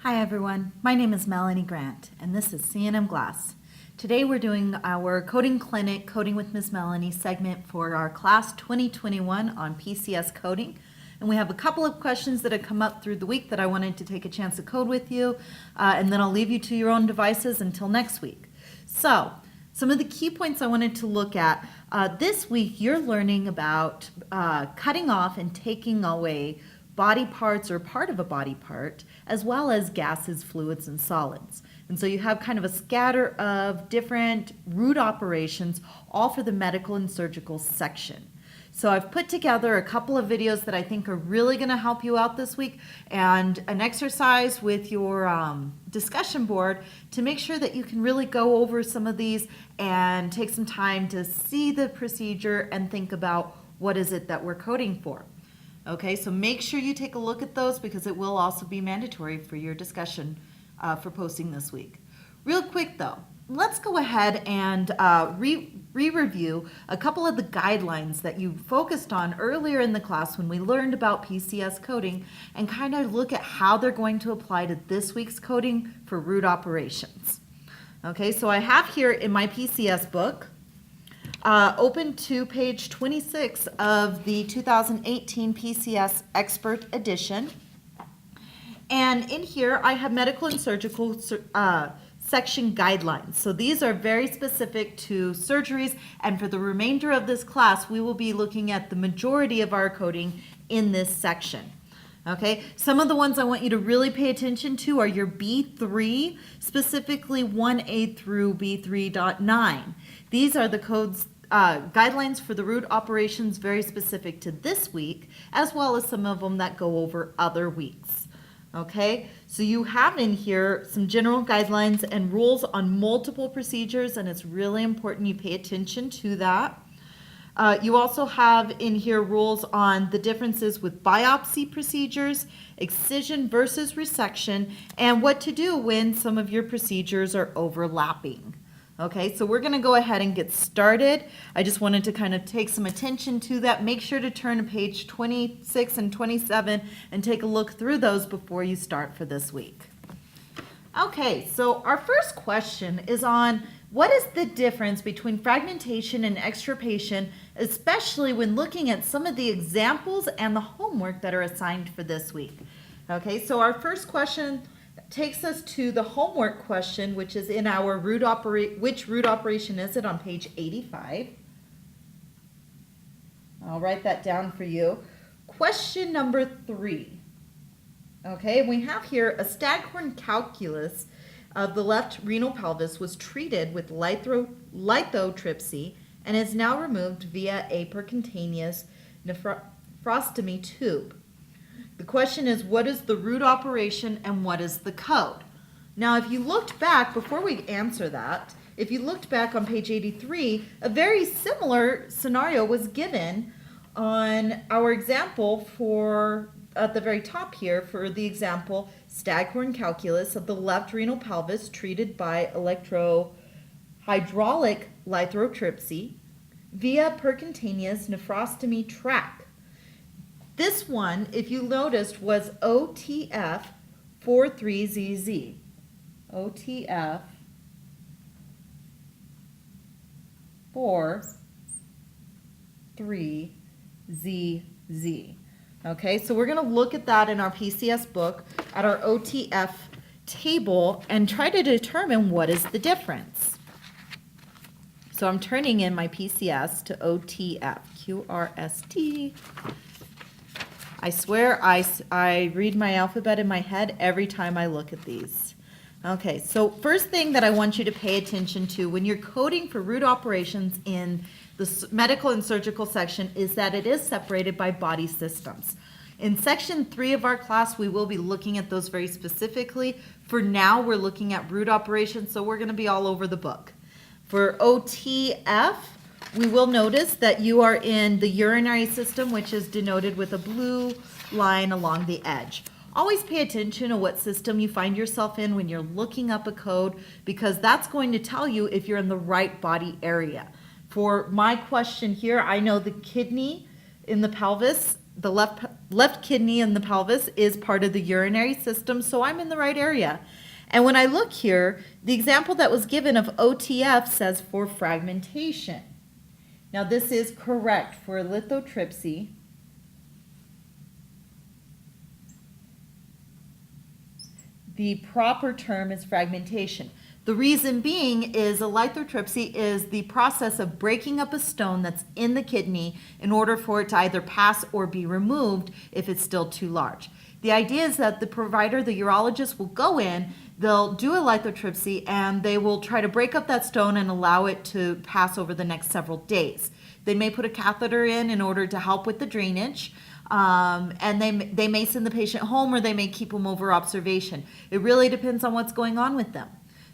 Hi everyone, my name is Melanie Grant and this is C&M Glass. Today we're doing our Coding Clinic, Coding with Ms Melanie segment for our class 2021 on PCS coding. And we have a couple of questions that have come up through the week that I wanted to take a chance to code with you, and then I'll leave you to your own devices until next week. So, some of the key points I wanted to look at. This week you're learning about cutting off and taking away body parts or part of a body part, as well as gases, fluids, and solids. And so you have kind of a scatter of different root operations, all for the medical and surgical section. So I've put together a couple of videos that I think are really going to help you out this week, and an exercise with your discussion board to make sure that you can really go over some of these and take some time to see the procedure and think about what is it that we're coding for. Okay, so make sure you take a look at those because it will also be mandatory for your discussion for posting this week. Real quick though, let's go ahead and re-review a couple of the guidelines that you focused on earlier in the class when we learned about PCS coding, and kind of look at how they're going to apply to this week's coding for root operations. Okay, so I have here in my PCS book, open to page 26 of the 2018 PCS Expert Edition. And in here, I have medical and surgical section guidelines. So these are very specific to surgeries, and for the remainder of this class, we will be looking at the majority of our coding in this section. Okay, some of the ones I want you to really pay attention to are your B3, specifically 1A through B3.9. These are the codes, guidelines for the root operations very specific to this week, as well as some of them that go over other weeks. Okay, so you have in here some general guidelines and rules on multiple procedures, and it's really important you pay attention to that. You also have in here rules on the differences with biopsy procedures, excision versus resection, and what to do when some of your procedures are overlapping. Okay, so we're going to go ahead and get started. I just wanted to kind of take some attention to that. Make sure to turn to page 26 and 27 and take a look through those before you start for this week. Okay, so our first question is on what is the difference between fragmentation and extirpation, especially when looking at some of the examples and the homework that are assigned for this week. Okay, so our first question takes us to the homework question, which is in our which root operation is it, on page 85. I'll write that down for you. Question number 3. Okay, we have here a staghorn calculus of the left renal pelvis was treated with lithotripsy and is now removed via a percutaneous nephrostomy tube. The question is, what is the root operation and what is the code? Now, if you looked back, before we answer that, if you looked back on page 83, a very similar scenario was given on our example for, at the very top here, for the example, staghorn calculus of the left renal pelvis treated by electrohydraulic lithotripsy via percutaneous nephrostomy tract. This one, if you noticed, was OTF 43ZZ. OTF 43ZZ. Okay, so we're going to look at that in our PCS book at our OTF table and try to determine what is the difference. So I'm turning in my PCS to OTF, QRST. I swear I read my alphabet in my head every time I look at these. Okay, so first thing that I want you to pay attention to when you're coding for root operations in the medical and surgical section is that it is separated by body systems. In section 3 of our class, we will be looking at those very specifically. For now, we're looking at root operations, so we're going to be all over the book. For OTF, we will notice that you are in the urinary system, which is denoted with a blue line along the edge. Always pay attention to what system you find yourself in when you're looking up a code, because that's going to tell you if you're in the right body area. For my question here, I know the kidney in the pelvis the left kidney in the pelvis is part of the urinary system, so I'm in the right area. And when I look here, the example that was given of OTF says for fragmentation. Now this is correct for lithotripsy. The proper term is fragmentation. The reason being is a lithotripsy is the process of breaking up a stone that's in the kidney in order for it to either pass or be removed if it's still too large. The idea is that the provider, the urologist, will go in, they'll do a lithotripsy, and they will try to break up that stone and allow it to pass over the next several days. They may put a catheter in order to help with the drainage. And they may send the patient home, or they may keep them over observation. It really depends on what's going on with them.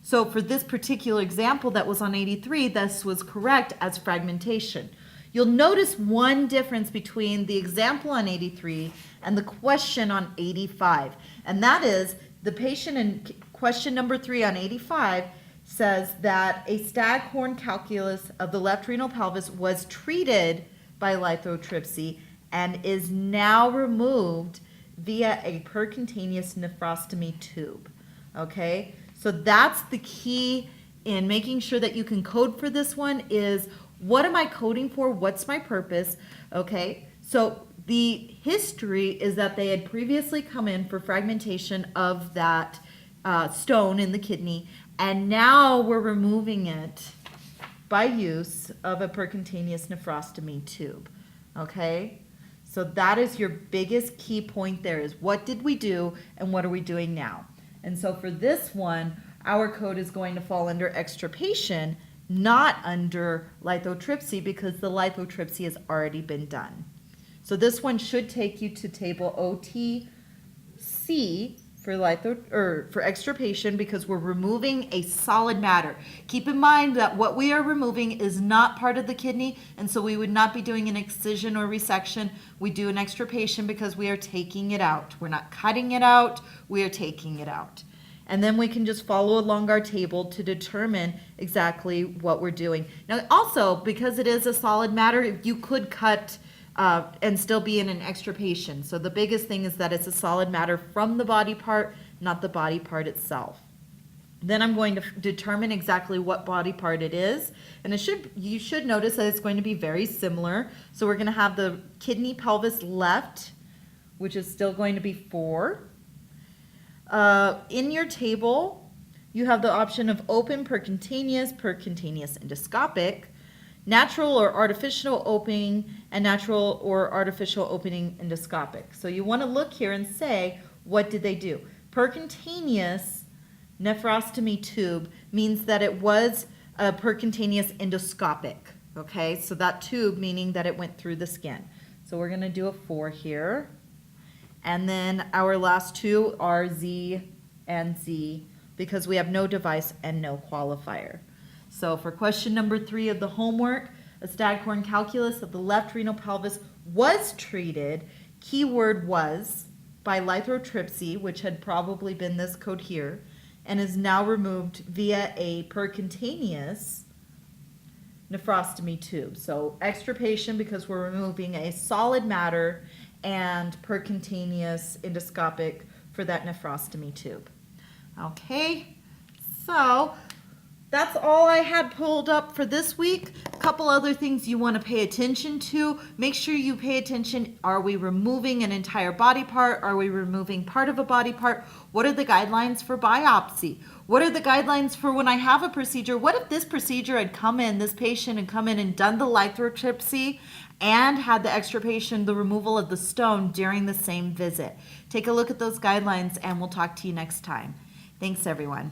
So for this particular example that was on 83, this was correct as fragmentation. You'll notice one difference between the example on 83 and the question on 85. And that is the patient in question number 3 on 85 says that a staghorn calculus of the left renal pelvis was treated by lithotripsy and is now removed via a percutaneous nephrostomy tube. Okay, so that's the key in making sure that you can code for this one is, what am I coding for? What's my purpose? Okay, so the history is that they had previously come in for fragmentation of that stone in the kidney, and now we're removing it by use of a percutaneous nephrostomy tube. Okay, so that is your biggest key point there, is what did we do and what are we doing now? And so for this one, our code is going to fall under extirpation, not under lithotripsy, because the lithotripsy has already been done. So this one should take you to table OTC for extirpation, because we're removing a solid matter. Keep in mind that what we are removing is not part of the kidney, and so we would not be doing an excision or resection. We do an extirpation because we are taking it out. We're not cutting it out, we are taking it out. And then we can just follow along our table to determine exactly what we're doing. Now also, because it is a solid matter, you could cut and still be in an extirpation. So the biggest thing is that it's a solid matter from the body part, not the body part itself. Then I'm going to determine exactly what body part it is. And you should notice that it's going to be very similar. So we're going to have the kidney pelvis left, which is still going to be 4. In your table, you have the option of open percutaneous endoscopic, natural or artificial opening, and natural or artificial opening endoscopic. So you want to look here and say, what did they do? Percutaneous nephrostomy tube means that it was a percutaneous endoscopic. Okay, so that tube meaning that it went through the skin. So we're going to do a 4 here. And then our last 2 are Z and Z, because we have no device and no qualifier. So for question number 3 of the homework, a staghorn calculus of the left renal pelvis was treated, keyword was, by lithotripsy, which had probably been this code here, and is now removed via a percutaneous nephrostomy tube. So extirpation because we're removing a solid matter, and percutaneous endoscopic for that nephrostomy tube. Okay, so that's all I had pulled up for this week. A couple other things you want to pay attention to. Make sure you pay attention. Are we removing an entire body part? Are we removing part of a body part? What are the guidelines for biopsy? What are the guidelines for when I have a procedure? What if this procedure had come in, this patient had come in and done the lithotripsy and had the extirpation, the removal of the stone during the same visit? Take a look at those guidelines and we'll talk to you next time. Thanks, everyone.